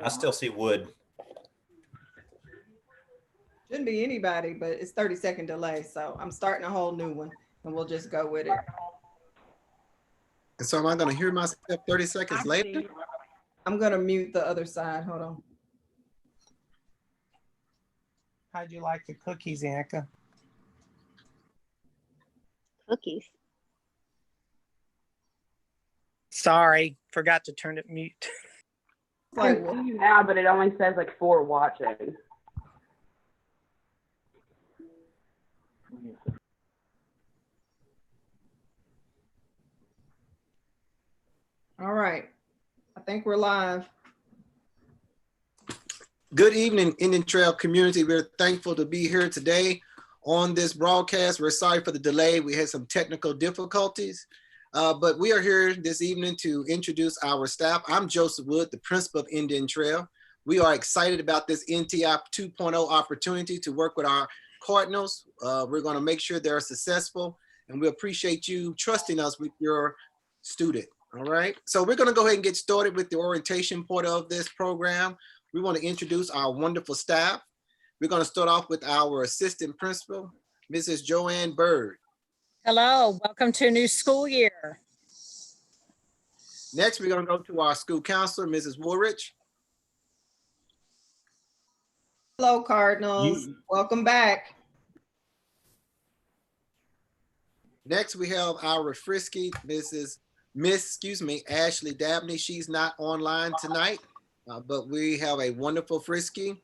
I still see Wood. Shouldn't be anybody, but it's 30-second delay. So I'm starting a whole new one and we'll just go with it. And so am I going to hear myself 30 seconds later? I'm going to mute the other side. Hold on. How'd you like the cookies, Anka? Cookies. Sorry, forgot to turn it mute. Like, I can see you now, but it only says like 4 watching. all right. I think we're live. Good evening, Indian Trail community. We're thankful to be here today on this broadcast. We're sorry for the delay. We had some technical difficulties, but we are here this evening to introduce our staff. I'm Joseph Wood, the principal of Indian Trail. We are excited about this NTI 2.0 opportunity to work with our Cardinals. We're going to make sure they're successful, and we appreciate you trusting us with your student. All right, so we're going to go ahead and get started with the orientation part of this program. We want to introduce our wonderful staff. We're going to start off with our assistant principal, Mrs. Joanne Bird. Hello, welcome to a new school year. Next, we're going to go to our school counselor, Mrs. Woolrich. Hello, Cardinals. Welcome back. Next, we have our Frisky, Miss Ashley Dabney. She's not online tonight, but we have a wonderful Frisky.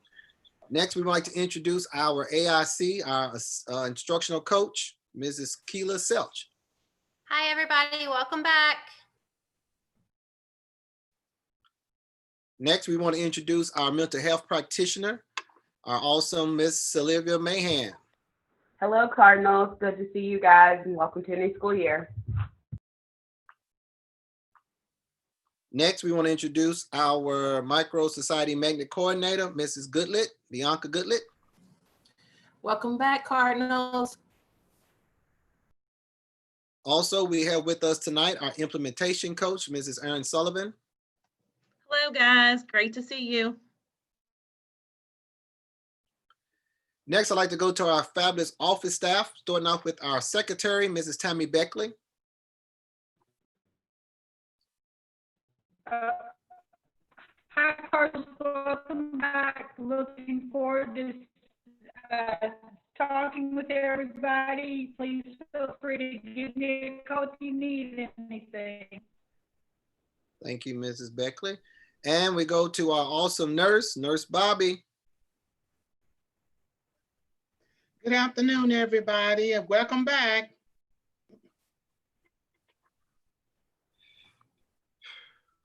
Next, we would like to introduce our AIC, our instructional coach, Mrs. Keela Selch. Hi, everybody. Welcome back. Next, we want to introduce our mental health practitioner, our awesome Miss Sylvia Mahan. Hello, Cardinals. Good to see you guys, and welcome to a new school year. Next, we want to introduce our MicroSociety Magnet Coordinator, Mrs. Goodlet, Bianca Goodlet. Welcome back, Cardinals. Also, we have with us tonight our implementation coach, Mrs. Erin Sullivan. Hello, guys. Great to see you. Next, I'd like to go to our fabulous office staff, starting off with our secretary, Mrs. Tammy Beckley. Hi, Carlos. Welcome back. Looking forward to talking with everybody. Please feel free to give me a call if you need anything. Thank you, Mrs. Beckley. And we go to our awesome nurse, Nurse Bobby. Good afternoon, everybody, and welcome back.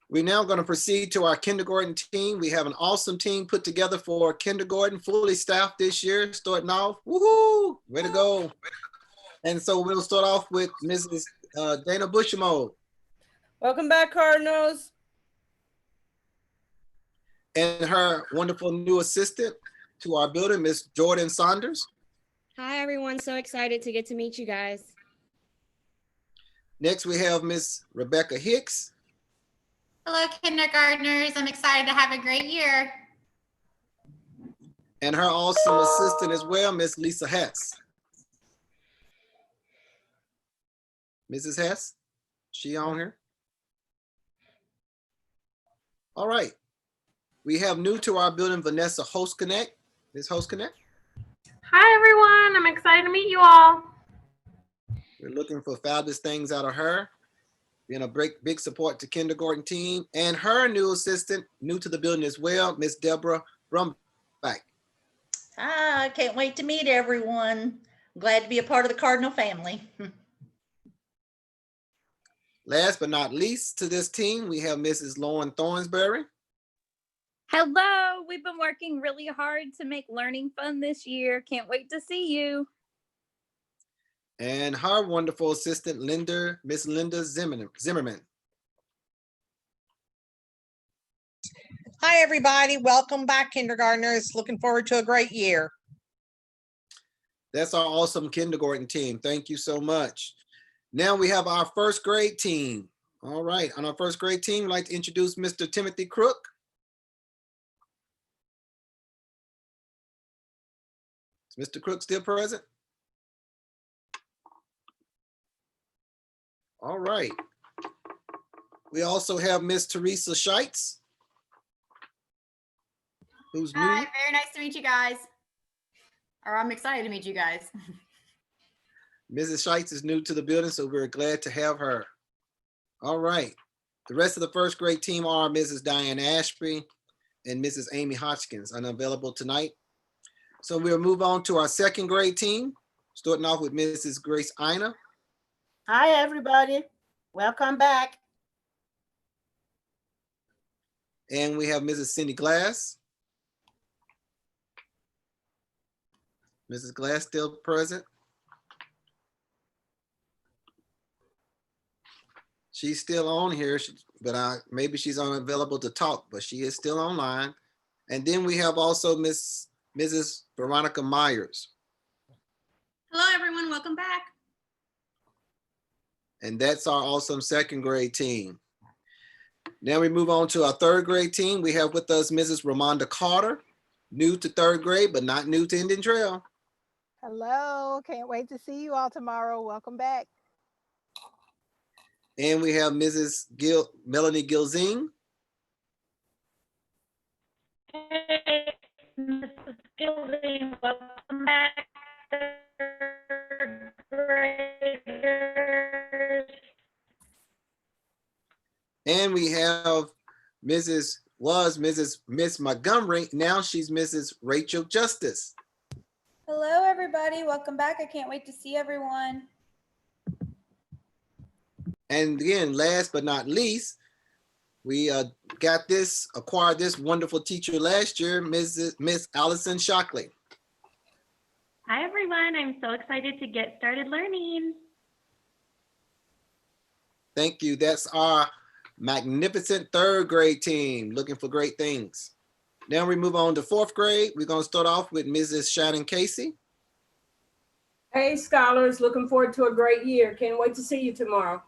We're now going to proceed to our kindergarten team. We have an awesome team put together for kindergarten, fully staffed this year, starting off. Woohoo! Way to go. And so we'll start off with Mrs. Dana Bushamo. Welcome back, Cardinals. And her wonderful new assistant to our building, Miss Jordan Saunders. Hi, everyone. So excited to get to meet you guys. Next, we have Miss Rebecca Hicks. Hello, kindergartners. I'm excited to have a great year. And her awesome assistant as well, Miss Lisa Hess. Mrs. Hess, she on here? All right. We have new to our building, Vanessa Host Connect. Ms. Host Connect. Hi, everyone. I'm excited to meet you all. We're looking for fabulous things out of her. Being a big support to kindergarten team, and her new assistant, new to the building as well, Miss Deborah Brumback. Hi, I can't wait to meet everyone. Glad to be a part of the Cardinal family. Last but not least to this team, we have Mrs. Lauren Thornsberry. Hello, we've been working really hard to make learning fun this year. Can't wait to see you. And her wonderful assistant, Miss Linda Zimmerman. Hi, everybody. Welcome back, kindergartners. Looking forward to a great year. That's our awesome kindergarten team. Thank you so much. Now we have our first grade team. All right, on our first grade team, I'd like to introduce Mr. Timothy Crook. Mr. Crook still present? All right. We also have Miss Teresa Scheitz, who's new. Hi, very nice to meet you guys. Or I'm excited to meet you guys. Mrs. Scheitz is new to the building, so we're glad to have her. All right. The rest of the first grade team are Mrs. Diane Ashby and Mrs. Amy Hodgkins, unavailable tonight. So we'll move on to our second grade team, starting off with Mrs. Grace Ina. Hi, everybody. Welcome back. And we have Mrs. Cindy Glass. Mrs. Glass still present. She's still on here, but maybe she's unavailable to talk, but she is still online. And then we have also Mrs. Veronica Myers. Hello, everyone. Welcome back. And that's our awesome second grade team. Now we move on to our third grade team. We have with us Mrs. Ramonda Carter, new to third grade, but not new to Indian Trail. Hello, can't wait to see you all tomorrow. Welcome back. And we have Mrs. Melanie Gilzine. Hey, Mrs. Gilding, welcome back. Third graders. And we have Miss Montgomery. Now she's Mrs. Rachel Justice. Hello, everybody. Welcome back. I can't wait to see everyone. And again, last but not least, we acquired this wonderful teacher last year, Miss Allison Shockley. Hi, everyone. I'm so excited to get started learning. Thank you. That's our magnificent third grade team, looking for great things. Now we move on to fourth grade. We're going to start off with Mrs. Shannon Casey. Hey, scholars, looking forward to a great year. Can't wait to see you tomorrow.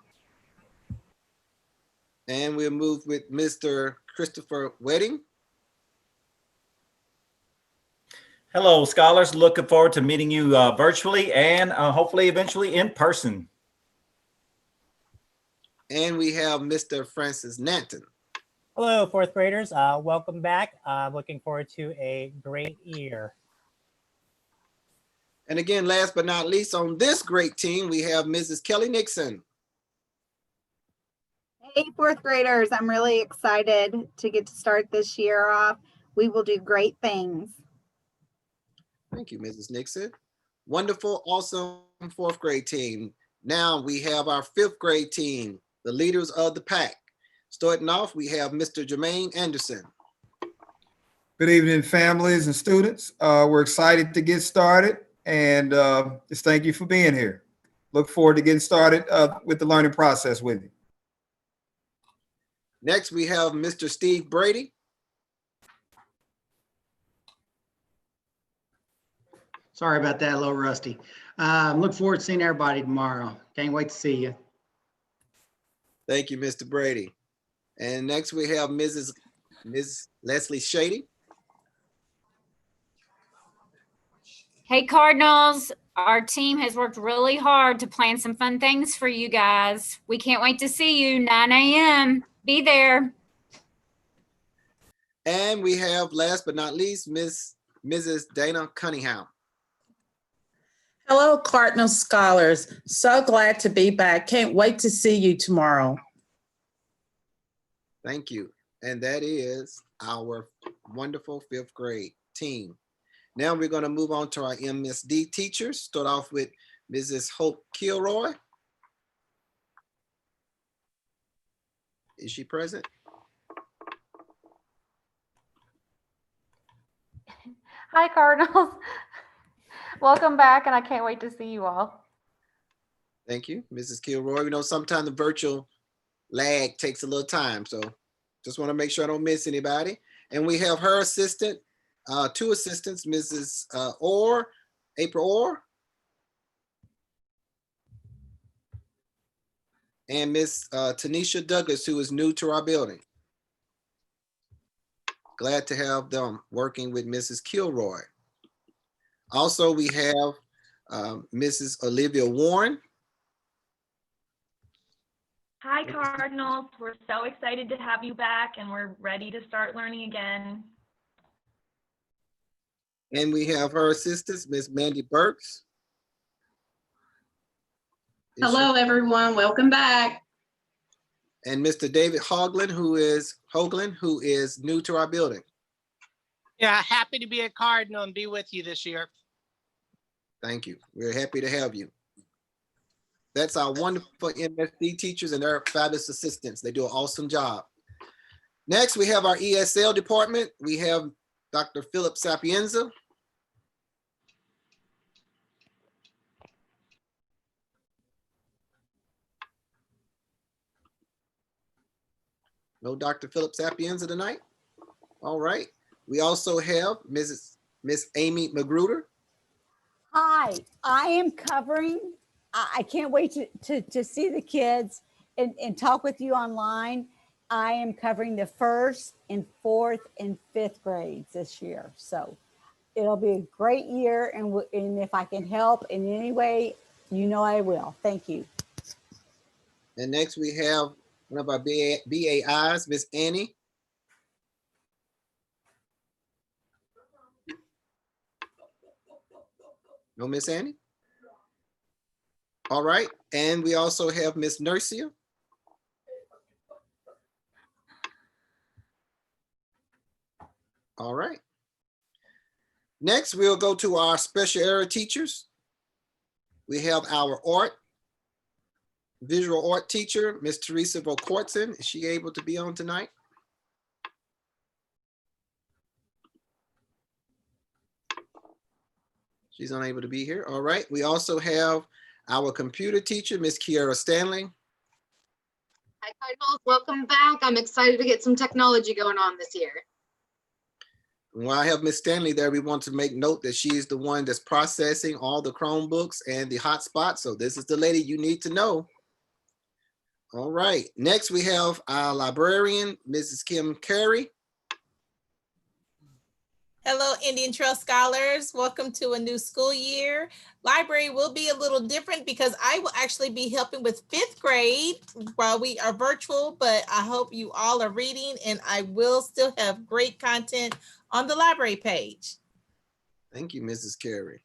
And we'll move with Mr. Christopher Wedding. Hello, scholars. Looking forward to meeting you virtually and hopefully eventually in person. And we have Mr. Francis Nanton. Hello, fourth graders. Welcome back. Looking forward to a great year. And again, last but not least, on this great team, we have Mrs. Kelly Nixon. Hey, fourth graders. I'm really excited to get to start this year off. We will do great things. Thank you, Mrs. Nixon. Wonderful, awesome fourth grade team. Now we have our fifth grade team, the leaders of the pack. Starting off, we have Mr. Jermaine Anderson. Good evening, families and students. We're excited to get started and just thank you for being here. Look forward to getting started with the learning process with you. Next, we have Mr. Steve Brady. Sorry about that, a little rusty. Look forward to seeing everybody tomorrow. Can't wait to see you. Thank you, Mr. Brady. And next we have Ms. Leslie Shady. Hey, Cardinals. Our team has worked really hard to plan some fun things for you guys. We can't wait to see you, 9 a.m. Be there. And we have, last but not least, Mrs. Dana Cunningham. Hello, Cardinal scholars. So glad to be back. Can't wait to see you tomorrow. Thank you. And that is our wonderful fifth grade team. Now we're going to move on to our MSD teachers. Start off with Mrs. Hope Kilroy. Is she present? Hi, Cardinals. Welcome back, and I can't wait to see you all. Thank you, Mrs. Kilroy. We know sometimes the virtual lag takes a little time, so just want to make sure I don't miss anybody. And we have her assistant, two assistants, Mrs. April Orr, and Miss Tanisha Douglas, who is new to our building. Glad to have them working with Mrs. Kilroy. Also, we have Mrs. Olivia Warren. Hi, Cardinals. We're so excited to have you back, and we're ready to start learning again. And we have her assistants, Miss Mandy Burks. Hello, everyone. Welcome back. And Mr. David Hoagland, who is new to our building. Yeah, happy to be a Cardinal and be with you this year. Thank you. We're happy to have you. That's our wonderful MSD teachers and their fabulous assistants. They do an awesome job. Next, we have our ESL department. We have Dr. Philip Sapienza. No Dr. Philip Sapienza tonight. All right. We also have Miss Amy Magruder. Hi, I am covering. I can't wait to see the kids and talk with you online. I am covering the 1st and 4th and 5th grades this year. So it'll be a great year. And if I can help in any way, you know I will. Thank you. And next we have one of our BAIs, Miss Annie. No, Miss Annie? All right, and we also have Miss Nursia. All right. Next, we'll go to our special area teachers. We have our visual art teacher, Miss Teresa Vokortson. Is she able to be on tonight? She's unable to be here. All right. We also have our computer teacher, Miss Kiara Stanley. Hi, Cardinals. Welcome back. I'm excited to get some technology going on this year. While I have Miss Stanley there, we want to make note that she's the one that's processing all the Chromebooks and the hotspots. So this is the lady you need to know. All right. Next, we have our librarian, Mrs. Kim Carey. Hello, Indian Trail Scholars. Welcome to a new school year. Library will be a little different because I will actually be helping with 5th grade while we are virtual, but I hope you all are reading and I will still have great content on the library page. Thank you, Mrs. Carey.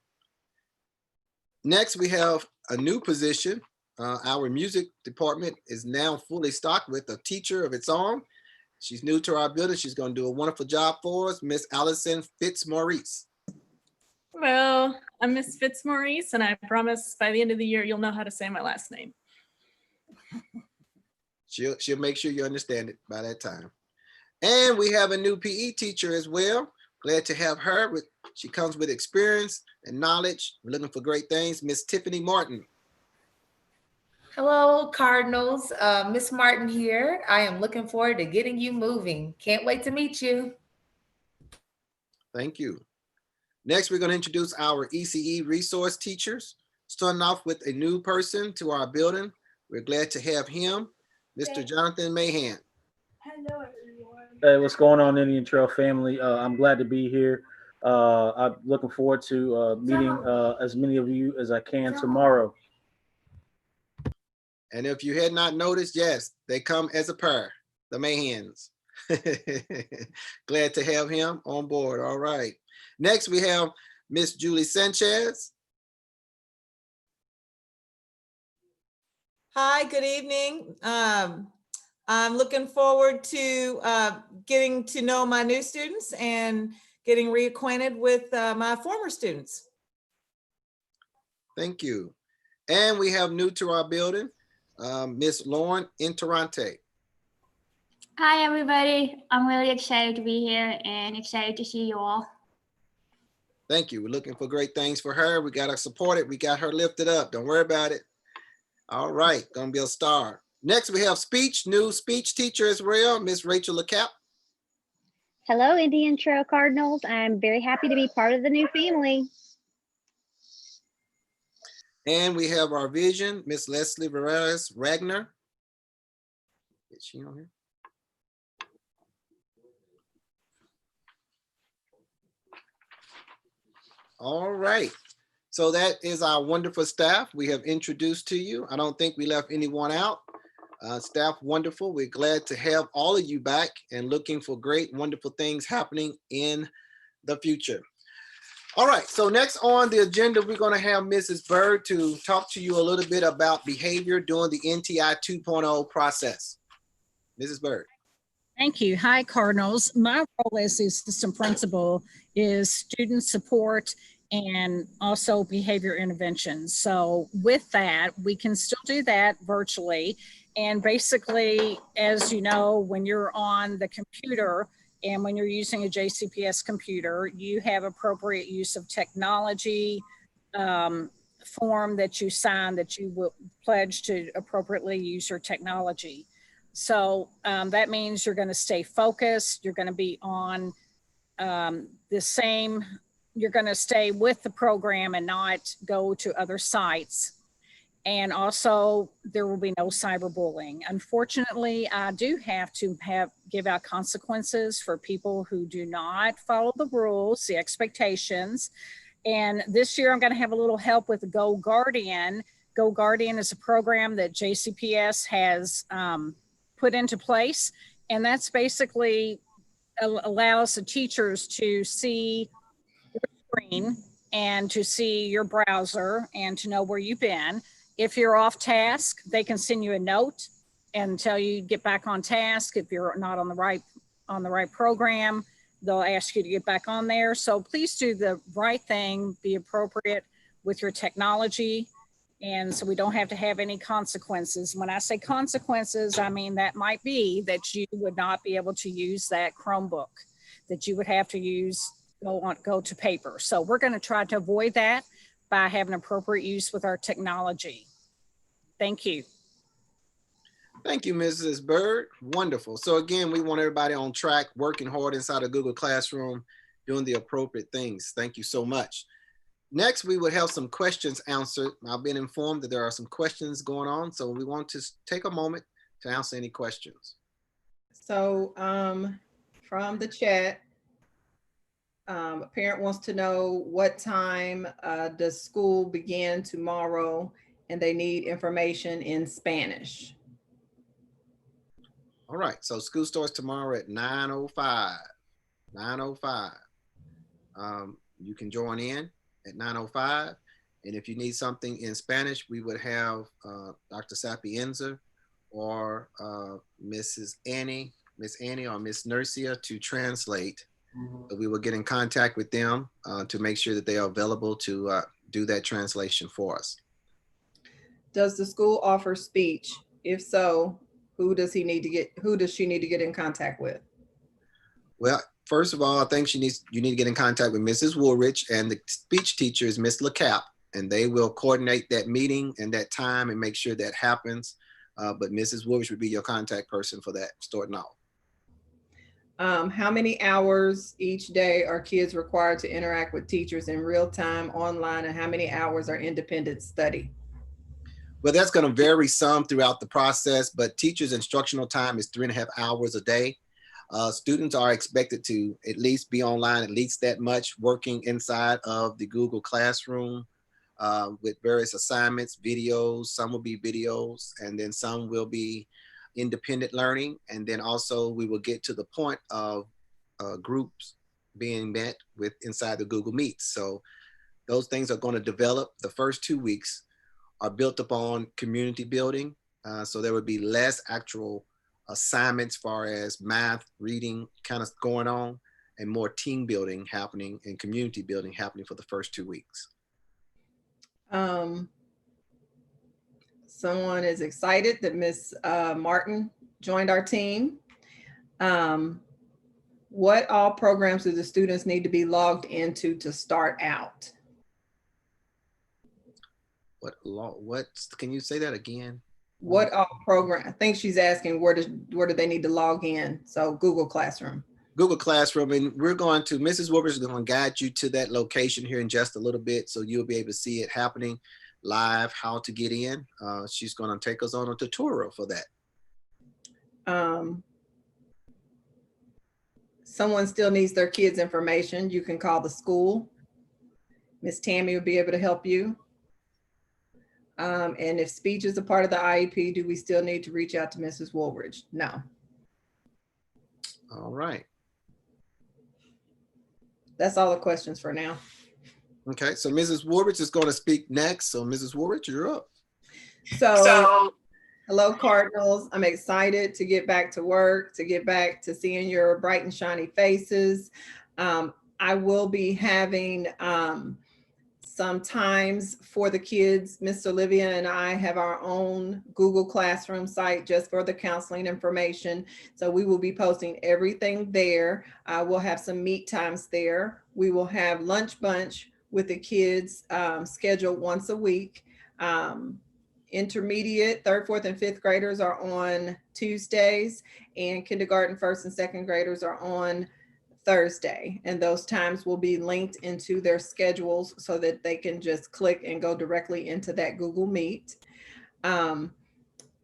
Next, we have a new position. Our music department is now fully stocked with a teacher of its own. She's new to our building. She's going to do a wonderful job for us, Miss Allison Fitzmaurice. Hello, I'm Miss Fitzmaurice, and I promise by the end of the year, you'll know how to say my last name. She'll make sure you understand it by that time. And we have a new PE teacher as well. Glad to have her. She comes with experience and knowledge. We're looking for great things. Miss Tiffany Martin. Hello, Cardinals. Miss Martin here. I am looking forward to getting you moving. Can't wait to meet you. Thank you. Next, we're going to introduce our ECE resource teachers. Starting off with a new person to our building. We're glad to have him, Mr. Jonathan Mahan. Hello, everyone. Hey, what's going on, Indian Trail family? I'm glad to be here. I'm looking forward to meeting as many of you as I can tomorrow. And if you had not noticed, yes, they come as a pair, the Mahans. Glad to have him on board. All right. Next, we have Miss Julie Sanchez. Hi, good evening. I'm looking forward to getting to know my new students and getting reacquainted with my former students. Thank you. And we have new to our building, Miss Lauren Interante. Hi, everybody. I'm really excited to be here and excited to see you all. Thank you. We're looking for great things for her. We got her supported. We got her lifted up. Don't worry about it. All right. Gonna be a star. Next, we have new speech teacher as well, Miss Rachel LeCap. Hello, Indian Trail Cardinals. I'm very happy to be part of the new family. And we have our vision, Miss Leslie Varela Ragnar. Is she on here? All right. So that is our wonderful staff we have introduced to you. I don't think we left anyone out. Staff, wonderful. We're glad to have all of you back and looking for great, wonderful things happening in the future. All right, so next on the agenda, we're going to have Mrs. Bird to talk to you a little bit about behavior during the NTI 2.0 process. Mrs. Bird. Thank you. Hi, Cardinals. My role as the assistant principal is student support and also behavior intervention. So with that, we can still do that virtually. And basically, as you know, when you're on the computer and when you're using a JCPS computer, you have appropriate use of technology, form that you sign that you will pledge to appropriately use your technology. So that means you're going to stay focused. You're going to be on you're going to stay with the program and not go to other sites. And also there will be no cyberbullying. Unfortunately, I do have to give out consequences for people who do not follow the rules, the expectations. And this year I'm going to have a little help with Go Guardian. Go Guardian is a program that JCPS has put into place. And that's basically allows the teachers to see your screen and to see your browser and to know where you've been. If you're off task, they can send you a note and tell you get back on task. If you're not on the right program, they'll ask you to get back on there. So please do the right thing, be appropriate with your technology. And so we don't have to have any consequences. When I say consequences, I mean that might be that you would not be able to use that Chromebook, that you would have to go to paper. So we're going to try to avoid that by having appropriate use with our technology. Thank you. Thank you, Mrs. Bird. Wonderful. So again, we want everybody on track, working hard inside of Google Classroom, doing the appropriate things. Thank you so much. Next, we would have some questions answered. I've been informed that there are some questions going on, so we want to take a moment to answer any questions. So from the chat, a parent wants to know what time does school begin tomorrow, and they need information in Spanish. All right, so school starts tomorrow at 9:05. 9:05. You can join in at 9:05. And if you need something in Spanish, we would have Dr. Sapienza or Miss Annie or Miss Nurcia to translate. So we will get in contact with them to make sure that they are available to do that translation for us. Does the school offer speech? If so, who does she need to get in contact with? Well, first of all, I think you need to get in contact with Mrs. Woolrich, and the speech teacher is Miss LeCap, and they will coordinate that meeting and that time and make sure that happens. But Mrs. Woolrich would be your contact person for that starting off. How many hours each day are kids required to interact with teachers in real time online, and how many hours are independent study? Well, that's going to vary some throughout the process, but teachers' instructional time is 3.5 hours a day. Students are expected to at least be online at least that much, working inside of the Google Classroom with various assignments, videos. Some will be videos, and then some will be independent learning. And then also we will get to the point of groups being met with inside the Google Meets. So those things are going to develop. The first 2 weeks are built upon community building. So there would be less actual assignments as far as math, reading kind of going on, and more team building happening and community building happening for the first 2 weeks. Someone is excited that Miss Martin joined our team. What all programs do the students need to be logged into to start out? What can you say that again? What all program? I think she's asking where do they need to log in? So Google Classroom. Google Classroom, and Mrs. Wilbur is going to guide you to that location here in just a little bit, so you'll be able to see it happening live, how to get in. She's going to take us on a tutorial for that. Someone still needs their kids' information. You can call the school. Miss Tammy will be able to help you. And if speech is a part of the IEP, do we still need to reach out to Mrs. Woolridge? No. All right. That's all the questions for now. Okay, so Mrs. Woolridge is going to speak next. So Mrs. Woolridge, you're up. So hello, Cardinals. I'm excited to get back to work, to get back to seeing your bright and shiny faces. I will be having some times for the kids. Miss Olivia and I have our own Google Classroom site just for the counseling information. So we will be posting everything there. We'll have some meet times there. We will have lunch bunch with the kids scheduled once a week. Intermediate, third, fourth, and fifth graders are on Tuesdays, and kindergarten, first and second graders are on Thursday. And those times will be linked into their schedules so that they can just click and go directly into that Google Meet.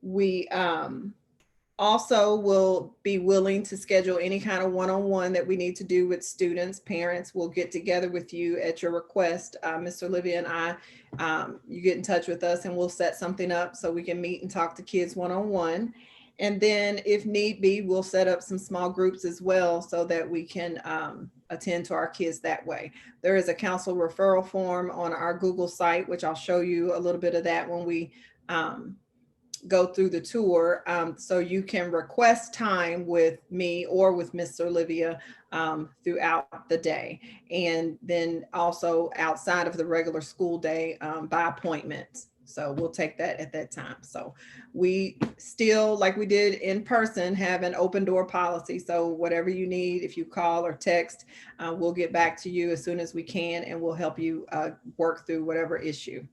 We also will be willing to schedule any kind of one-on-one that we need to do with students. Parents will get together with you at your request. Mr. Olivia and I, you get in touch with us and we'll set something up so we can meet and talk to kids one-on-one. And then if need be, we'll set up some small groups as well so that we can attend to our kids that way. There is a council referral form on our Google site, which I'll show you a little bit of that when we go through the tour. So you can request time with me or with Miss Olivia throughout the day. And then also outside of the regular school day by appointment. So we'll take that at that time. So we still, like we did in person, have an open door policy. So whatever you need, if you call or text, we'll get back to you as soon as we can, and we'll help you work through whatever issue.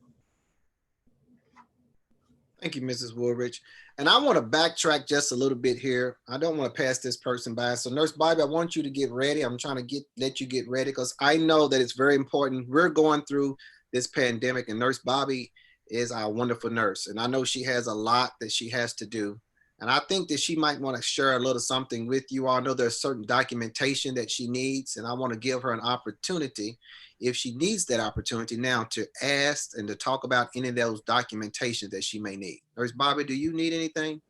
Thank you, Mrs. Woolridge. And I want to backtrack just a little bit here. I don't want to pass this person by. So Nurse Bobby, I want you to get ready. I'm trying to let you get ready because I know that it's very important. We're going through this pandemic, and Nurse Bobby is our wonderful nurse. And I know she has a lot that she has to do. And I think that she might want to share a little something with you. I know there's certain documentation that she needs, and I want to give her an opportunity, if she needs that opportunity now, to ask and to talk about any of those documentation that she may need. Nurse Bobby, do you need anything?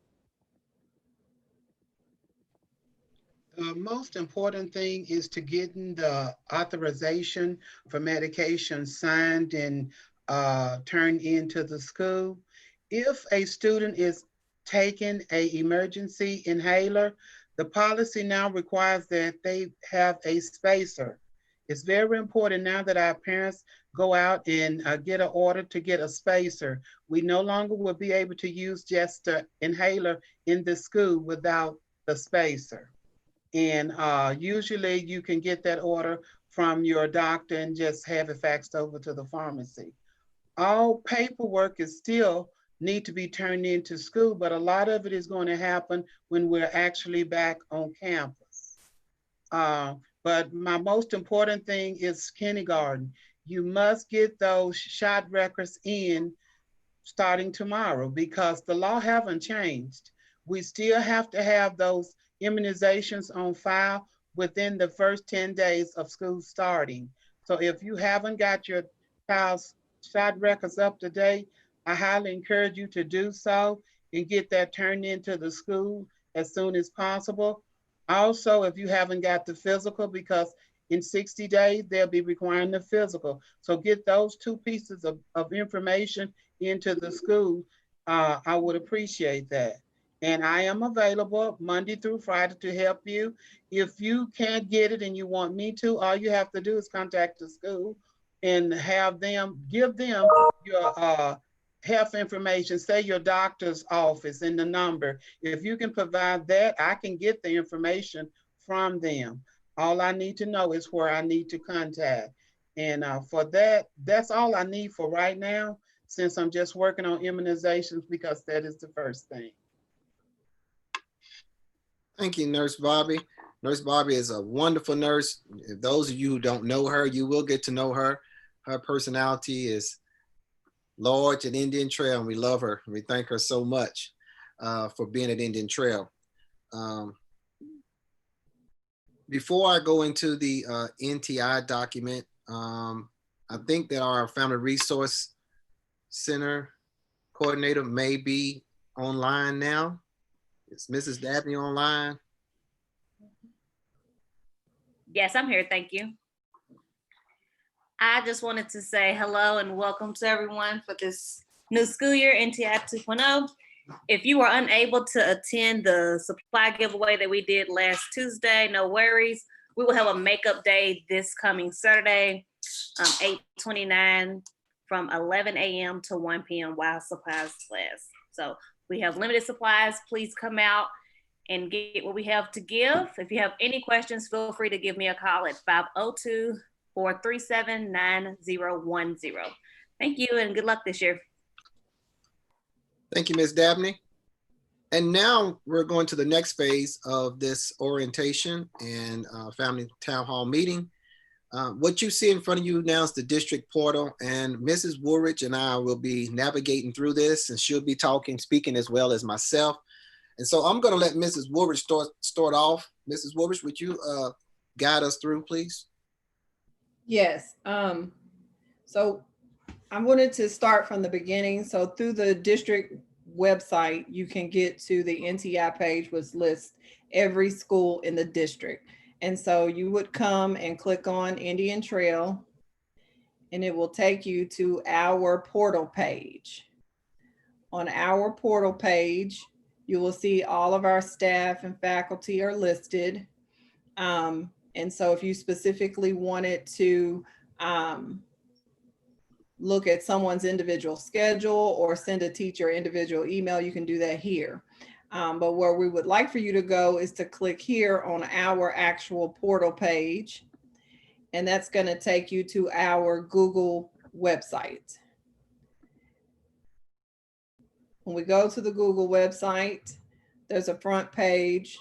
The most important thing is to getting the authorization for medication signed and turned into the school. If a student is taking an emergency inhaler, the policy now requires that they have a spacer. It's very important now that our parents go out and get an order to get a spacer. We no longer will be able to use just the inhaler in the school without the spacer. And usually you can get that order from your doctor and just have it faxed over to the pharmacy. All paperwork is still need to be turned into school, but a lot of it is going to happen when we're actually back on campus. But my most important thing is kindergarten. You must get those shot records in starting tomorrow because the law haven't changed. We still have to have those immunizations on file within the first 10 days of school starting. So if you haven't got your child's shot records up to date, I highly encourage you to do so and get that turned into the school as soon as possible. Also, if you haven't got the physical, because in 60 days, they'll be requiring the physical. So get those two pieces of information into the school. I would appreciate that. And I am available Monday through Friday to help you. If you can't get it and you want me to, all you have to do is contact the school and have them, give them your health information, say your doctor's office and the number. If you can provide that, I can get the information from them. All I need to know is where I need to contact. And for that, that's all I need for right now, since I'm just working on immunizations because that is the first thing. Thank you, Nurse Bobby. Nurse Bobby is a wonderful nurse. If those of you who don't know her, you will get to know her. Her personality is large at Indian Trail, and we love her. We thank her so much for being at Indian Trail. Before I go into the NTI document, I I think that our Family Resource Center coordinator may be online now. Is Mrs. Dabney online? Yes, I'm here. Thank you. I just wanted to say hello and welcome to everyone for this new school year, NTI 2.0. If you were unable to attend the supply giveaway that we did last Tuesday, no worries. We will have a makeup day this coming Saturday, 8/29 from 11 a.m. to 1 p.m. while supplies last. So we have limited supplies. Please come out and get what we have to give. If you have any questions, feel free to give me a call at 502-437-9010. Thank you and good luck this year. Thank you, Ms. Dabney. And now we're going to the next phase of this orientation and family town hall meeting. What you see in front of you now is the district portal, and Mrs. Woolridge and I will be navigating through this, and she'll be speaking as well as myself. And so I'm going to let Mrs. Woolridge start off. Mrs. Woolridge, would you guide us through, please? Yes. So I wanted to start from the beginning. So through the district website, you can get to the NTI page, which lists every school in the district. And so you would come and click on Indian Trail, and it will take you to our portal page. On our portal page, you will see all of our staff and faculty are listed. And so if you specifically wanted to look at someone's individual schedule or send a teacher individual email, you can do that here. But where we would like for you to go is to click here on our actual portal page. And that's going to take you to our Google website. When we go to the Google website, there's a front page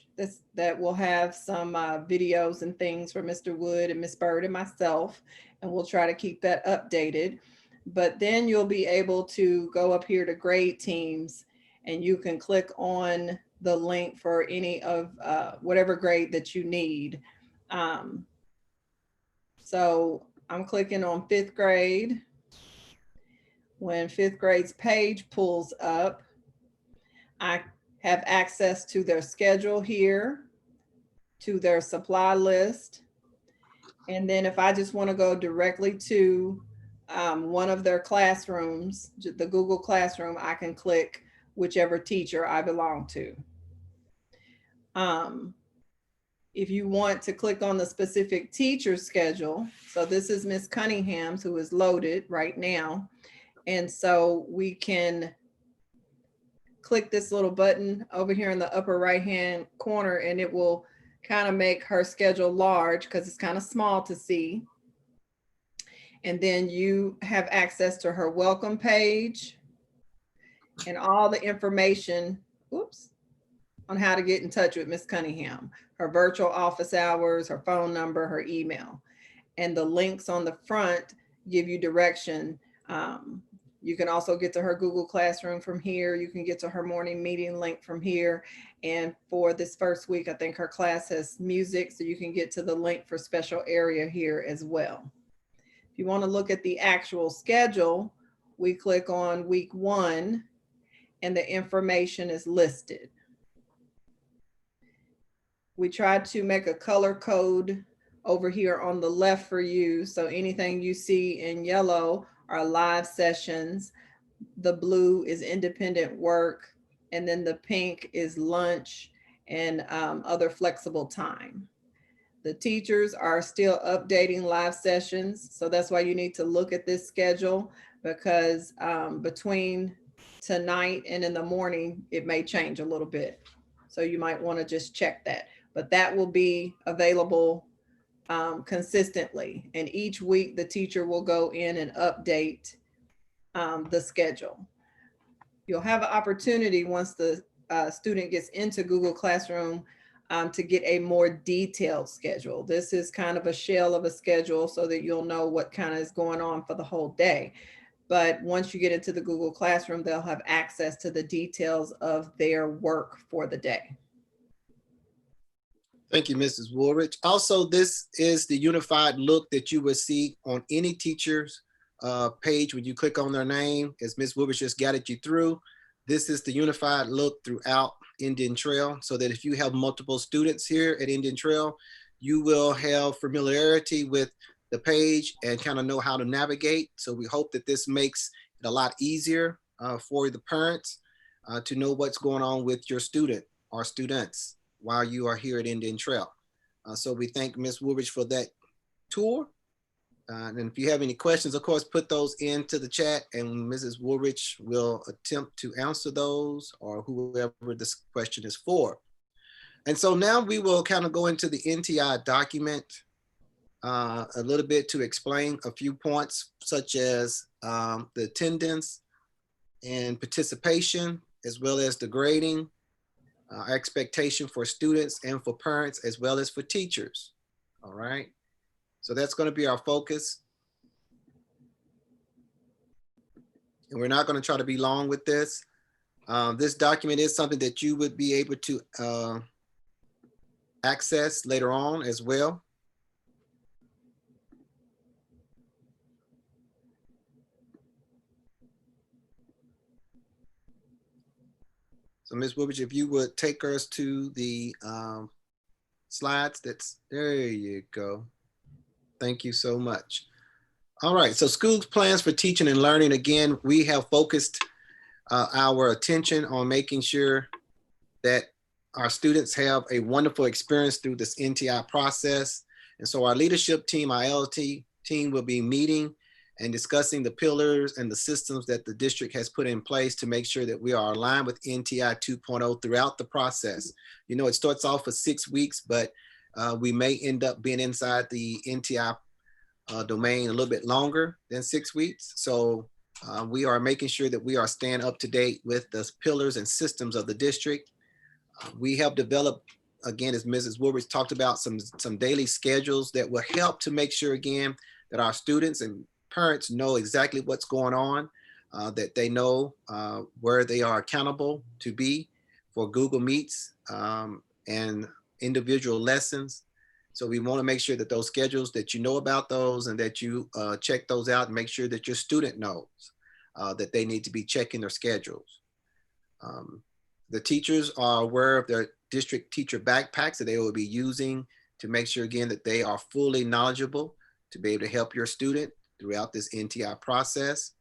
that will have some videos and things for Mr. Wood and Miss Bird and myself, and we'll try to keep that updated. But then you'll be able to go up here to grade teams, and you can click on the link for any of whatever grade that you need. So I'm clicking on 5th grade. When 5th grade's page pulls up, I have access to their schedule here, to their supply list. And then if I just want to go directly to one of their classrooms, the Google Classroom, I can click whichever teacher I belong to. If you want to click on the specific teacher schedule, so this is Miss Cunningham's, who is loaded right now. And so we can click this little button over here in the upper right-hand corner, and it will kind of make her schedule large because it's kind of small to see. And then you have access to her welcome page and all the information, on how to get in touch with Miss Cunningham, her virtual office hours, her phone number, her email. And the links on the front give you direction. You can also get to her Google Classroom from here. You can get to her morning meeting link from here. And for this first week, I think her class has music, so you can get to the link for special area here as well. If you want to look at the actual schedule, we click on week 1 and the information is listed. We tried to make a color code over here on the left for you. So anything you see in yellow are live sessions. The blue is independent work. And then the pink is lunch and other flexible time. The teachers are still updating live sessions. So that's why you need to look at this schedule, because between tonight and in the morning, it may change a little bit. So you might want to just check that. But that will be available consistently. And each week the teacher will go in and update the schedule. You'll have an opportunity once the student gets into Google Classroom to get a more detailed schedule. This is kind of a shell of a schedule so that you'll know what kind of is going on for the whole day. But once you get into the Google Classroom, they'll have access to the details of their work for the day. Thank you, Mrs. Woolridge. Also, this is the unified look that you will see on any teacher's page when you click on their name, as Ms. Woolridge just guided you through. This is the unified look throughout Indian Trail, so that if you have multiple students here at Indian Trail, you will have familiarity with the page and kind of know how to navigate. So we hope that this makes it a lot easier for the parents to know what's going on with your student or students while you are here at Indian Trail. So we thank Ms. Woolridge for that tour. And if you have any questions, of course, put those into the chat and Mrs. Woolridge will attempt to answer those, or whoever this question is for. And so now we will kind of go into the NTI document a little bit to explain a few points, such as the attendance and participation, as well as the grading, expectation for students and for parents, as well as for teachers. All right. So that's going to be our focus. And we're not going to try to be long with this. This document is something that you would be able to access later on as well. So Ms. Woolridge, if you would take us to the slides, there you go. Thank you so much. All right, so school plans for teaching and learning. Again, we have focused our attention on making sure that our students have a wonderful experience through this NTI process. And so our leadership team, our LT team, will be meeting and discussing the pillars and the systems that the district has put in place to make sure that we are aligned with NTI 2.0 throughout the process. You know, it starts off for 6 weeks, but we may end up being inside the NTI domain a little bit longer than 6 weeks. So we are making sure that we are staying up to date with the pillars and systems of the district. We have developed, again, as Mrs. Woolridge talked about, some daily schedules that will help to make sure, again, that our students and parents know exactly what's going on, that they know where they are accountable to be for Google Meets and individual lessons. So we want to make sure that those schedules, that you know about those and that you check those out and make sure that your student knows that they need to be checking their schedules. The teachers are aware of their district teacher backpacks that they will be using to make sure, again, that they are fully knowledgeable to be able to help your student throughout this NTI process.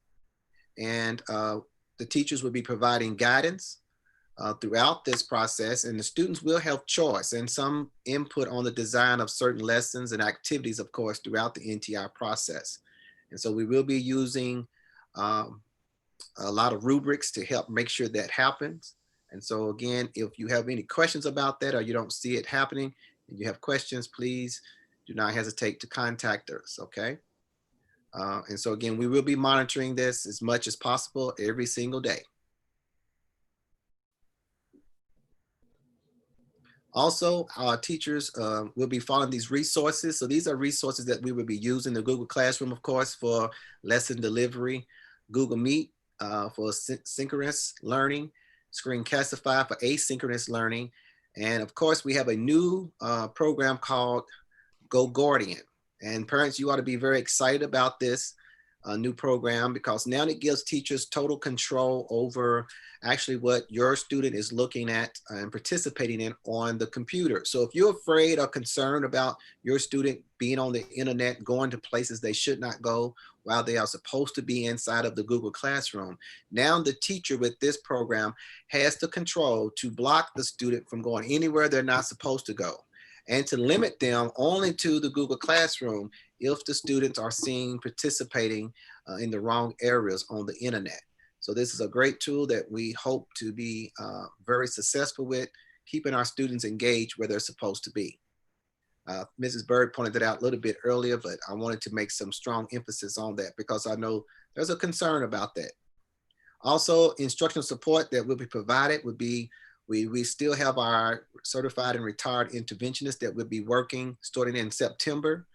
And the teachers will be providing guidance throughout this process, and the students will have choice and some input on the design of certain lessons and activities, of course, throughout the NTI process. And so we will be using a lot of rubrics to help make sure that happens. And so again, if you have any questions about that or you don't see it happening and you have questions, please do not hesitate to contact us, okay? And so again, we will be monitoring this as much as possible every single day. Also, our teachers will be following these resources. So these are resources that we will be using, the Google Classroom, of course, for lesson delivery, Google Meet for synchronous learning, Screencastify for asynchronous learning. And of course, we have a new program called Go Guardian. And parents, you ought to be very excited about this new program, because now it gives teachers total control over actually what your student is looking at and participating in on the computer. So if you're afraid or concerned about your student being on the internet, going to places they should not go while they are supposed to be inside of the Google Classroom, now the teacher with this program has the control to block the student from going anywhere they're not supposed to go, and to limit them only to the Google Classroom if the students are seen participating in the wrong areas on the internet. So this is a great tool that we hope to be very successful with, keeping our students engaged where they're supposed to be. Mrs. Bird pointed it out a little bit earlier, but I wanted to make some strong emphasis on that because I know there's a concern about that. Also, instructional support that will be provided would be, we still have our certified and retired interventionists that will be working starting in September.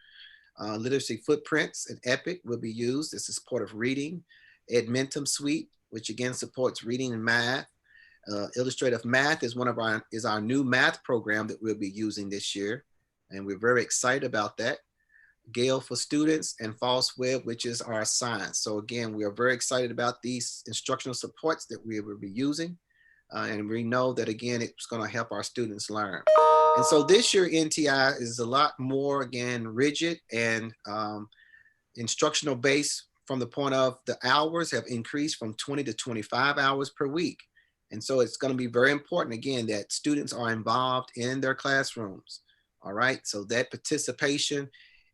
Literacy Footprints and EPIC will be used as a support of reading. Edmentum Suite, which again supports reading and math. Illustrative Math is our new math program that we'll be using this year. And we're very excited about that. Gale for Students and False Web, which is our science. So again, we are very excited about these instructional supports that we will be using. And we know that again, it's gonna help our students learn. And so this year NTI is a lot more, again, rigid and instructional based from the point of the hours have increased from 20 to 25 hours per week. And so it's gonna be very important, again, that students are involved in their classrooms. All right, so that participation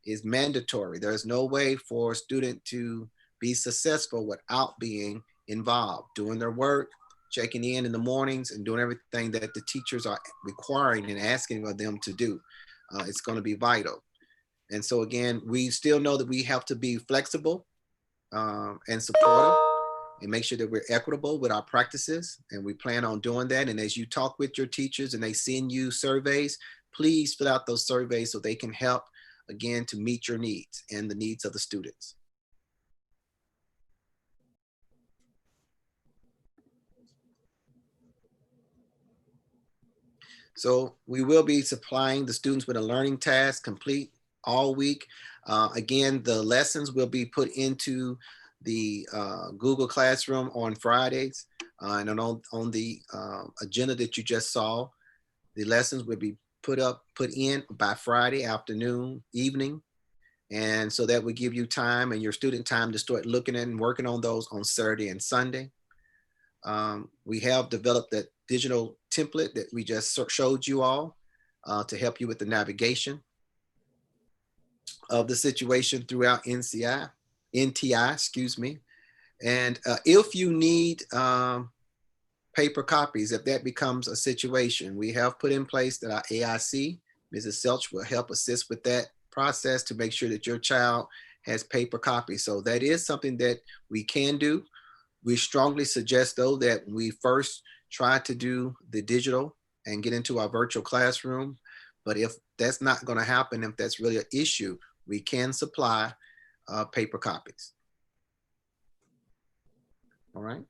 is mandatory. There's no way for a student to be successful without being involved, doing their work, checking in the mornings and doing everything that the teachers are requiring and asking of them to do. It's going to be vital. And so again, we still know that we have to be flexible and supportive and make sure that we're equitable with our practices. And we plan on doing that. And as you talk with your teachers and they send you surveys, please fill out those surveys so they can help, again, to meet your needs and the needs of the students. So we will be supplying the students with a learning task complete all week. Again, the lessons will be put into the Google Classroom on Fridays. And on the agenda that you just saw, the lessons will be put in by Friday afternoon, evening. And so that would give you time and your student time to start looking at and working on those on Saturday and Sunday. We have developed that digital template that we just showed you all to help you with the navigation of the situation throughout NTI, excuse me. And if you need paper copies, if that becomes a situation, we have put in place that our AIC, Mrs. Selch, will help assist with that process to make sure that your child has paper copies. So that is something that we can do. We strongly suggest though that we first try to do the digital and get into our virtual classroom. But if that's not going to happen, if that's really an issue, we can supply paper copies. All right.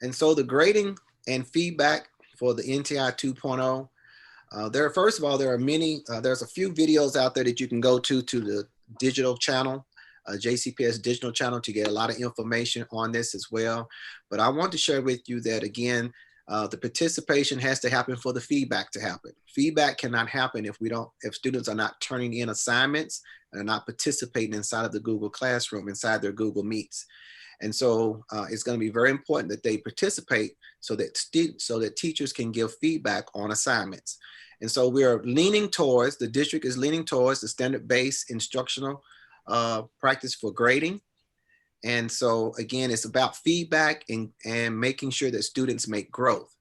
And so the grading and feedback for the NTI 2.0, first of all, there are many, there's a few videos out there that you can go to the digital channel, JCPS digital channel, to get a lot of information on this as well. But I want to share with you that again, the participation has to happen for the feedback to happen. Feedback cannot happen if students are not turning in assignments and are not participating inside of the Google Classroom, inside their Google Meets. And so it's going to be very important that they participate so that teachers can give feedback on assignments. And so we are leaning towards, the district is leaning towards the standard-based instructional practice for grading. And so again, it's about feedback and making sure that students make growth.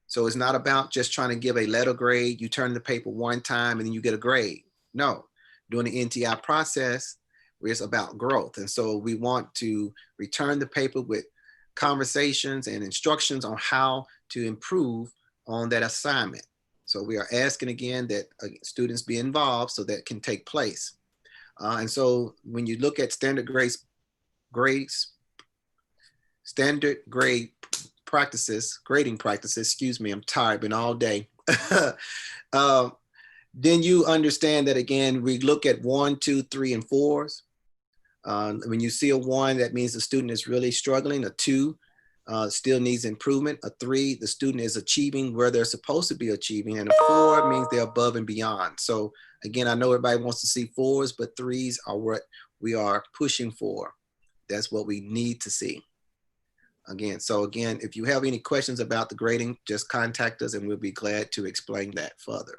So it's not about just trying to give a letter grade. You turn the paper one time and then you get a grade. No, during the NTI process, it's about growth. And so we want to return the paper with conversations and instructions on how to improve on that assignment. So we are asking again that students be involved so that can take place. And so when you look at standard grade grading practices, excuse me, I'm tired, been all day. Then you understand that again, we look at 1, 2, 3, and 4s. When you see a 1, that means the student is really struggling. A 2 still needs improvement. A 3, the student is achieving where they're supposed to be achieving. And a 4 means they're above and beyond. So again, I know everybody wants to see 4s, but 3s are what we are pushing for. That's what we need to see. Again, so again, if you have any questions about the grading, just contact us and we'll be glad to explain that further.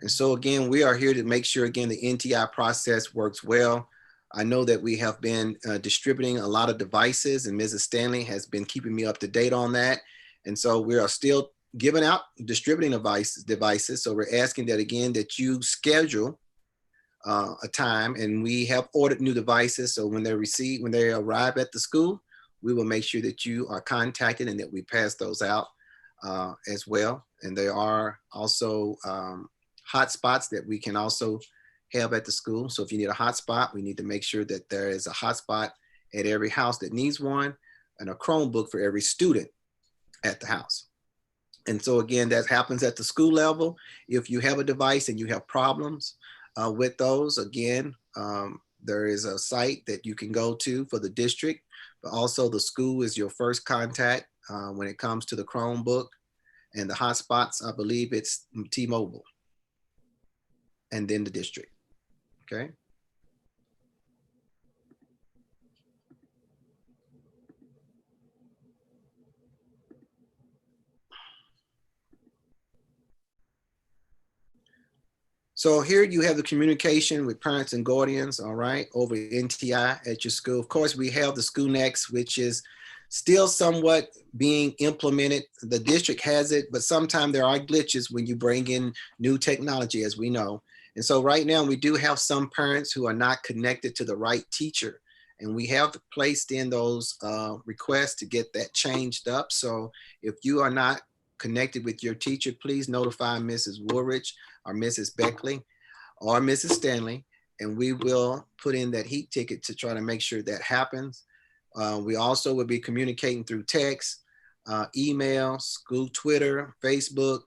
And so again, we are here to make sure, again, the NTI process works well. I know that we have been distributing a lot of devices and Mrs. Stanley has been keeping me up to date on that. And so we are still giving out, distributing devices. So we're asking that again, that you schedule a time, and we have ordered new devices. So when they arrive at the school, we will make sure that you are contacted and that we pass those out as well. And there are also hotspots that we can also have at the school. So if you need a hotspot, we need to make sure that there is a hotspot at every house that needs one, and a Chromebook for every student at the house. And so again, that happens at the school level. If you have a device and you have problems with those, again, there is a site that you can go to for the district, but also the school is your first contact when it comes to the Chromebook and the hotspots. I believe it's T-Mobile and then the district, okay? So here you have the communication with parents and guardians, all right, over NTI at your school. Of course, we have the School Next, which is still somewhat being implemented. The district has it, but sometimes there are glitches when you bring in new technology, as we know. And so right now we do have some parents who are not connected to the right teacher. And we have placed in those requests to get that changed up. So if you are not connected with your teacher, please notify Mrs. Woolridge or Mrs. Beckley or Mrs. Stanley, and we will put in that heat ticket to try to make sure that happens. We also will be communicating through text, email, school Twitter, Facebook.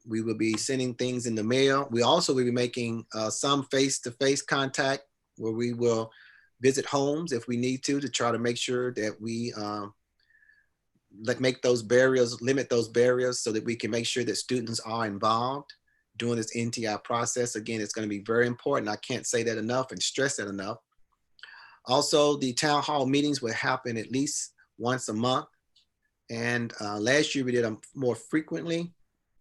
We will be sending things in the mail. We also will be making some face-to-face contact where we will visit homes if we need to try to make sure that we make those barriers, limit those barriers so that we can make sure that students are involved during this NTI process. Again, it's going to be very important. I can't say that enough and stress that enough. Also, the town hall meetings will happen at least once a month. And last year we did them more frequently,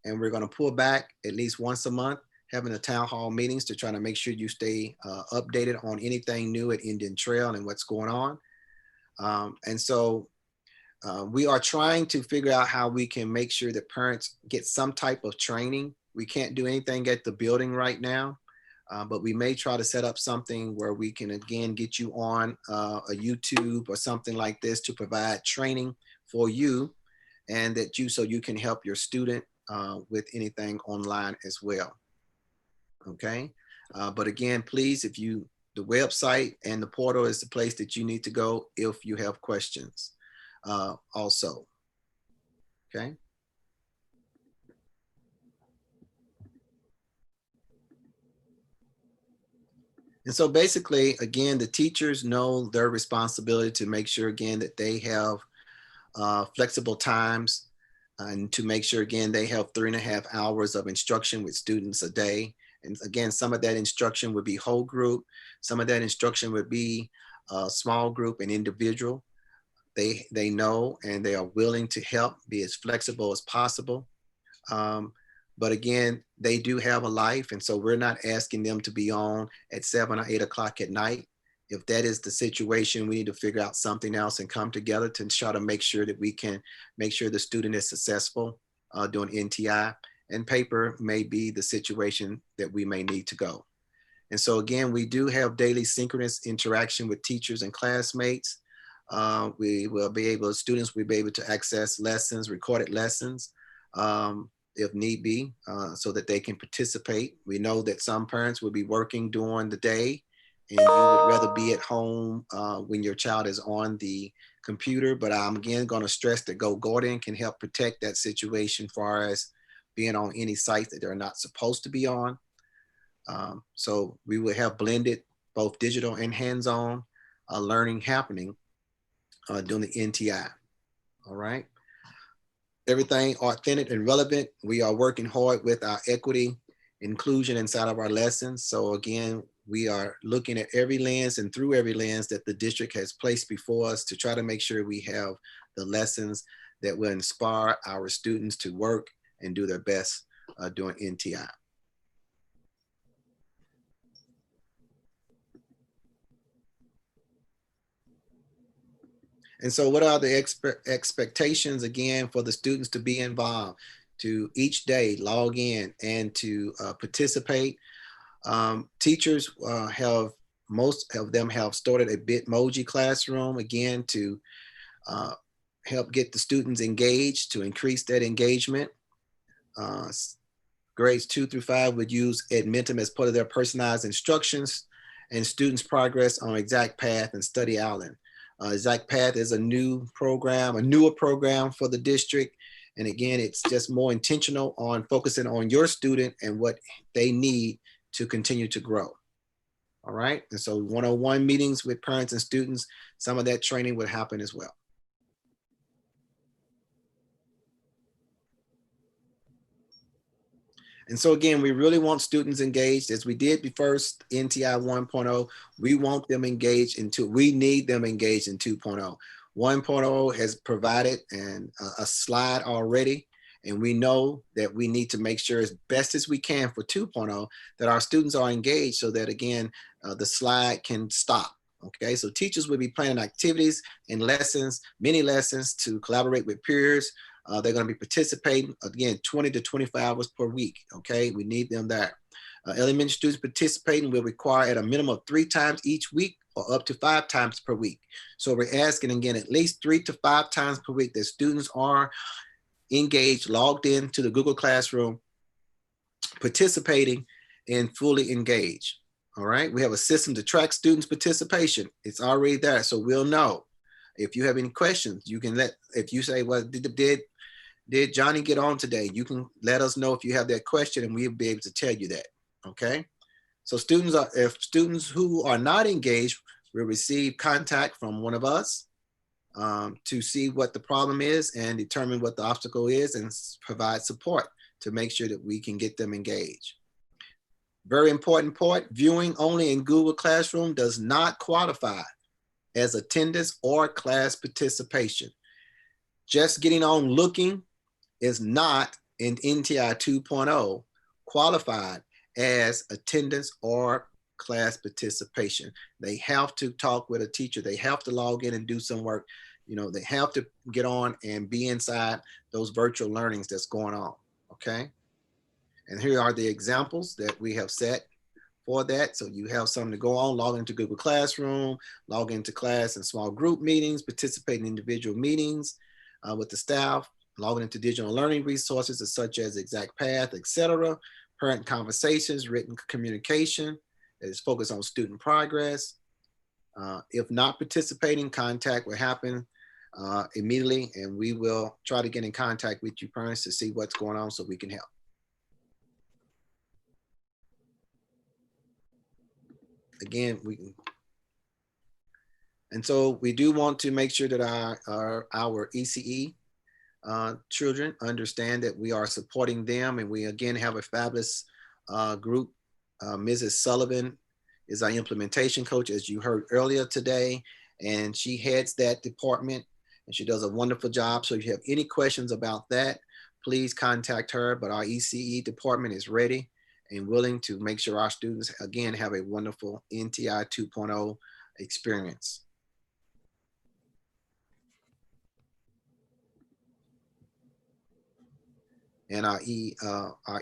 and we're going to pull back at least once a month, having the town hall meetings to try to make sure you stay updated on anything new at Indian Trail and what's going on. And so we are trying to figure out how we can make sure that parents get some type of training. We can't do anything at the building right now, but we may try to set up something where we can again get you on a YouTube or something like this to provide training for you, and that so you can help your student with anything online as well. Okay, but again, please, the website and the portal is the place that you need to go if you have questions. Also, okay. And so basically, again, the teachers know their responsibility to make sure, again, that they have flexible times and to make sure, again, they have 3.5 hours of instruction with students a day. And again, some of that instruction would be whole group. Some of that instruction would be small group and individual. They know and they are willing to help, be as flexible as possible. But again, they do have a life. And so we're not asking them to be on at 7 or 8 o'clock at night. If that is the situation, we need to figure out something else and come together to try to make sure that we can make sure the student is successful doing NTI. And paper may be the situation that we may need to go. And so again, we do have daily synchronous interaction with teachers and classmates. We will be able, students will be able to access lessons, recorded lessons, if need be, so that they can participate. We know that some parents will be working during the day and you would rather be at home when your child is on the computer, but I'm again gonna stress that Go Guardian can help protect that situation as far as being on any sites that they're not supposed to be on. So we will have blended both digital and hands-on learning happening during the NTI, all right? Everything authentic and relevant. We are working hard with our equity inclusion inside of our lessons. So again, we are looking at every lens and through every lens that the district has placed before us to try to make sure we have the lessons that will inspire our students to work and do their best during NTI. And so what are the expectations, again, for the students to be involved, to each day log in and to participate? Teachers most of them have started a Bitmoji classroom, again, to help get the students engaged, to increase that engagement. Grades 2 through 5 would use Edmentum as part of their personalized instructions, and students progress on Exact Path and Study Island. Exact Path is a newer program for the district. And again, it's just more intentional on focusing on your student and what they need to continue to grow. All right. And so 101 meetings with parents and students, some of that training would happen as well. And so again, we really want students engaged as we did the first NTI 1.0. We want them engaged we need them engaged in 2.0. 1.0 has provided a slide already, and we know that we need to make sure as best as we can for 2.0 that our students are engaged so that again, the slide can stop. Okay, so teachers will be planning activities and lessons, mini lessons to collaborate with peers. They're going to be participating, again, 20 to 25 hours per week. Okay, we need them there. Elementary students participating will require at a minimum of 3 times each week or up to 5 times per week. So we're asking again, at least 3 to 5 times per week that students are engaged, logged into the Google Classroom, participating and fully engaged. All right, we have a system to track students' participation. It's already there, so we'll know. If you have any questions, you can if you say, well, did Johnny get on today? You can let us know if you have that question and we'll be able to tell you that, okay? So if students who are not engaged will receive contact from one of us to see what the problem is and determine what the obstacle is and provide support to make sure that we can get them engaged. Very important point, viewing only in Google Classroom does not qualify as attendance or class participation. Just getting on looking is not in NTI 2.0 qualified as attendance or class participation. They have to talk with a teacher. They have to log in and do some work. You know, they have to get on and be inside those virtual learnings that's going on, okay? And here are the examples that we have set for that. So you have something to go on, log into Google Classroom, log into class and small group meetings, participate in individual meetings with the staff, log into digital learning resources such as Exact Path, etc. Parent conversations, written communication that is focused on student progress. If not participating, contact will happen immediately, and we will try to get in contact with you parents to see what's going on so we can help. Again, and so we do want to make sure that our ECE children understand that we are supporting them, and we again have a fabulous group. Mrs. Sullivan is our implementation coach, as you heard earlier today, and she heads that department, and she does a wonderful job. So if you have any questions about that, please contact her. But our ECE department is ready and willing to make sure our students, again, have a wonderful NTI 2.0 experience. And our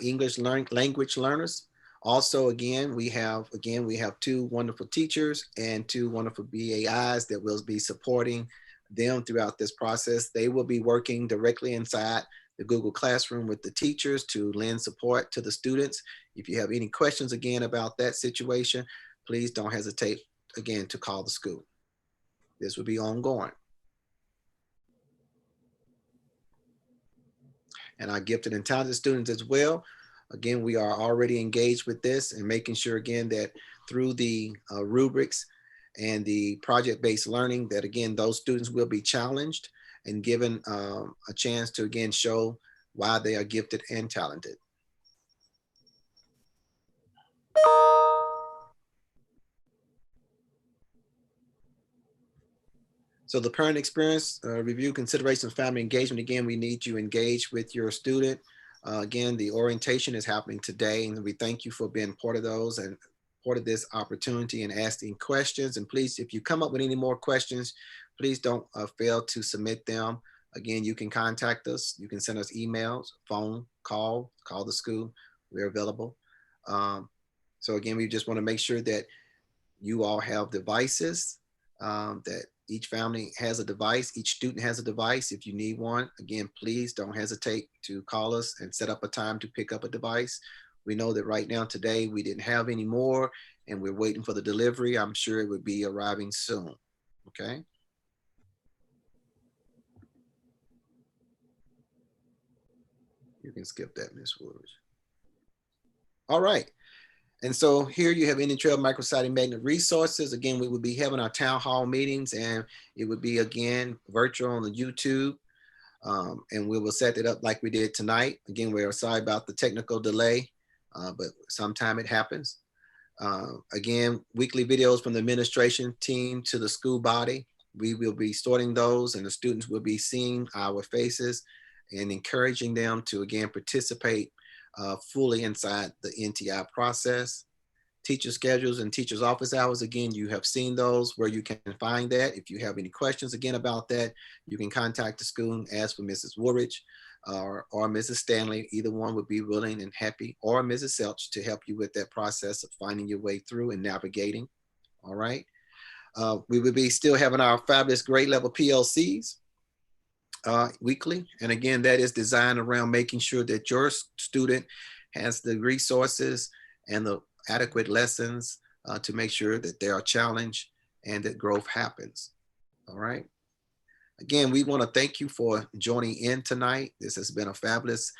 English language learners. Also, again, we have 2 wonderful teachers and 2 wonderful BAIs that will be supporting them throughout this process. They will be working directly inside the Google Classroom with the teachers to lend support to the students. If you have any questions again about that situation, please don't hesitate again to call the school. This will be ongoing. And our gifted and talented students as well. Again, we are already engaged with this and making sure again that through the rubrics and the project-based learning that again, those students will be challenged and given a chance to again show why they are gifted and talented. So the parent experience review, consideration of family engagement. Again, we need you engaged with your student. Again, the orientation is happening today, and we thank you for being part of those and part of this opportunity and asking questions. And please, if you come up with any more questions, please don't fail to submit them. Again, you can contact us. You can send us emails, phone, call the school. We're available. So again, we just want to make sure that you all have devices that Each family has a device. Each student has a device. If you need one, again, please don't hesitate to call us and set up a time to pick up a device. We know that right now today we didn't have any more and we're waiting for the delivery. I'm sure it would be arriving soon, okay? You can skip that, Ms. Woodridge. All right. And so here you have Indian Trail MicroSociety Magnet Resources. Again, we would be having our town hall meetings and it would be again virtual on the YouTube. And we will set it up like we did tonight. Again, we're sorry about the technical delay, but sometime it happens. Again, weekly videos from the administration team to the school body. We will be sorting those and the students will be seeing our faces and encouraging them to again participate fully inside the NTI process. Teacher schedules and teachers office hours. Again, you have seen those where you can find that. If you have any questions again about that, you can contact the school and ask for Mrs. Woolridge or Mrs. Stanley. Either one would be willing and happy, or Mrs. Selch, to help you with that process of finding your way through and navigating. All right. We will be still having our fabulous grade level PLCs weekly. And again, that is designed around making sure that your student has the resources and the adequate lessons to make sure that they are challenged and that growth happens. All right. Again, we want to thank you for joining in tonight. This has been a fabulous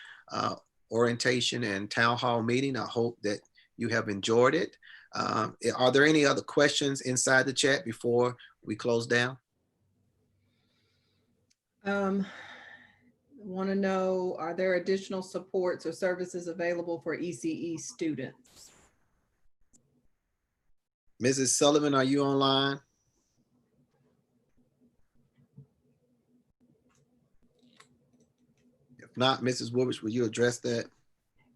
orientation and town hall meeting. I hope that you have enjoyed it. Are there any other questions inside the chat before we close down? Want to know, are there additional supports or services available for ECE students? Mrs. Sullivan, are you online? If not, Mrs. Woolridge, will you address that?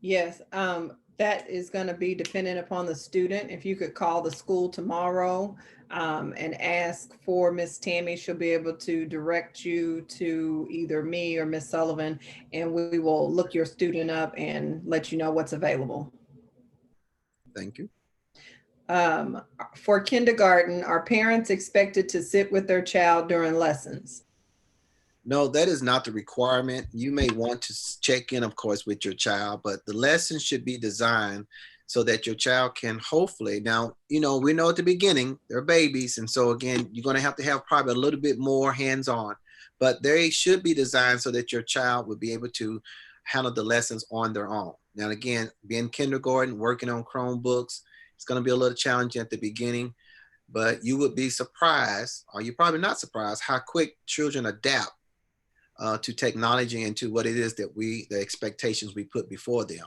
Yes, that is going to be dependent upon the student. If you could call the school tomorrow and ask for Miss Tammy, she'll be able to direct you to either me or Miss Sullivan, and we will look your student up and let you know what's available. Thank you. For kindergarten, are parents expected to sit with their child during lessons? No, that is not the requirement. You may want to check in, of course, with your child, but the lesson should be designed so that your child can hopefully, now, you know, we know at the beginning, they're babies. And so again, you're going to have probably a little bit more hands-on, but they should be designed so that your child would be able to handle the lessons on their own. Now, again, being kindergarten, working on Chromebooks, it's going to be a little challenging at the beginning, but you would be surprised, or you're probably not surprised, how quick children adapt to technology and to what it is that the expectations we put before them.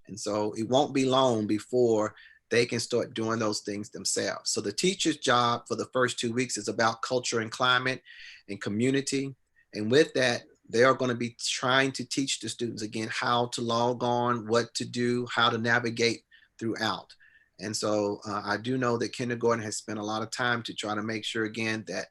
And so it won't be long before they can start doing those things themselves. So the teacher's job for the first 2 weeks is about culture and climate and community. And with that, they are going to be trying to teach the students again how to log on, what to do, how to navigate throughout. And so I do know that kindergarten has spent a lot of time to try to make sure again that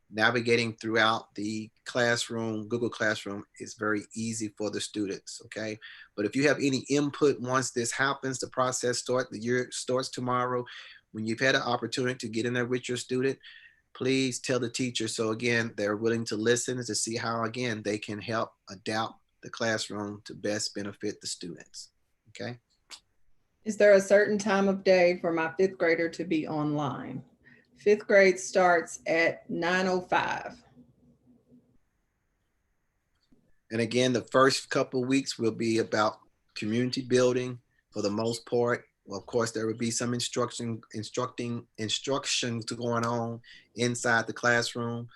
navigating throughout the classroom, Google Classroom, is very easy for the students, okay? But if you have any input once this happens, the process starts, the year starts tomorrow, when you've had an opportunity to get in there with your student, please tell the teacher so again, they're willing to listen to see how again, they can help adapt the classroom to best benefit the students, okay? Is there a certain time of day for my 5th grader to be online? 5th grade starts at 9:05. And again, the first couple of weeks will be about community building for the most part. Well, of course, there will be some instructions going on inside the classroom,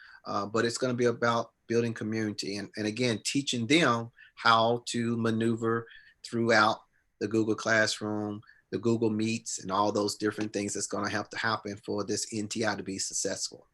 but it's going to be about building community and again, teaching them how to maneuver throughout the Google Classroom, the Google Meets, and all those different things that's going to have to happen for this NTI to be successful.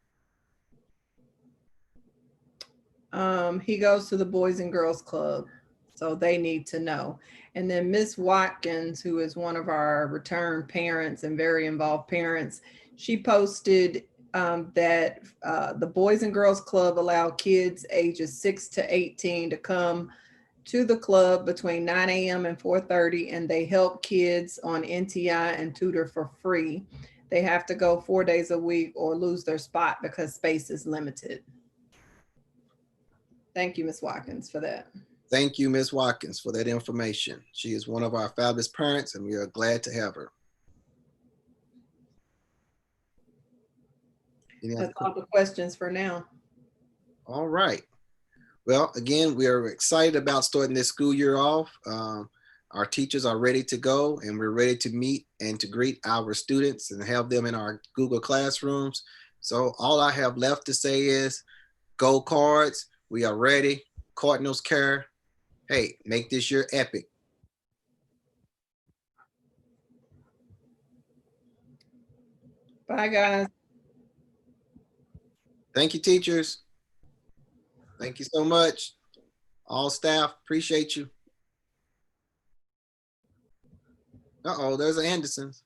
He goes to the Boys and Girls Club, so they need to know. And then Miss Watkins, who is one of our return parents and very involved parents, she posted that the Boys and Girls Club allow kids ages 6 to 18 to come to the club between 9 a.m. and 4:30, and they help kids on NTI and tutor for free. they have to go 4 days a week or lose their spot because space is limited. Thank you, Ms. Watkins, for that. Thank you, Ms. Watkins, for that information. She is one of our fabulous parents, and we are glad to have her. That's all the questions for now. All right. Well, again, we are excited about starting this school year off. Our teachers are ready to go, and we're ready to meet and to greet our students and have them in our Google Classrooms. So all I have left to say is, go Cards. We are ready. Cardinals care. Hey, make this year epic. Bye, guys. Thank you, teachers. Thank you so much. All staff, appreciate you. Uh-oh, there's an Andersons.